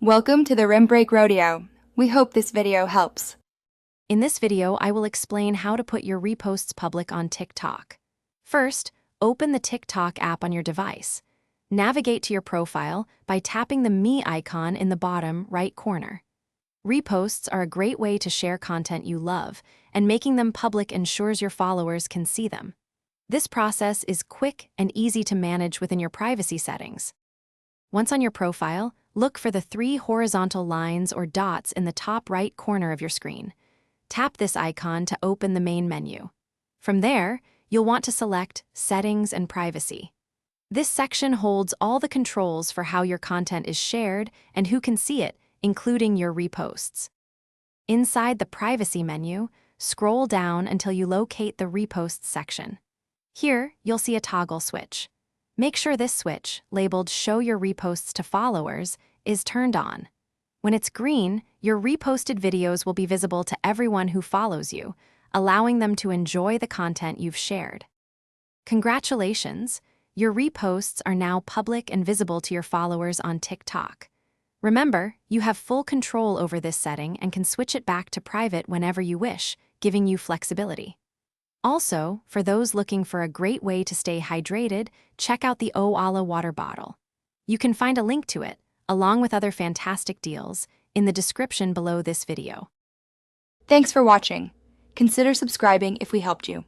Welcome to the Rim Break Rodeo. We hope this video helps. In this video, I will explain how to put your reposts public on TikTok. First, open the TikTok app on your device. Navigate to your profile by tapping the Me icon in the bottom right corner. Reposts are a great way to share content you love, and making them public ensures your followers can see them. This process is quick and easy to manage within your privacy settings. Once on your profile, look for the 3 horizontal lines or dots in the top right corner of your screen. Tap this icon to open the main menu. From there, you'll want to select Settings and Privacy. This section holds all the controls for how your content is shared and who can see it, including your reposts. Inside the Privacy menu, scroll down until you locate the Reposts section. Here, you'll see a toggle switch. Make sure this switch, labeled Show Your Reposts to Followers, is turned on. When it's green, your reposted videos will be visible to everyone who follows you, allowing them to enjoy the content you've shared. Congratulations! Your reposts are now public and visible to your followers on TikTok. Remember, you have full control over this setting and can switch it back to private whenever you wish, giving you flexibility. Also, for those looking for a great way to stay hydrated, check out the Oala water bottle. You can find a link to it, along with other fantastic deals, in the description below this video. Thanks for watching. Consider subscribing if we helped you.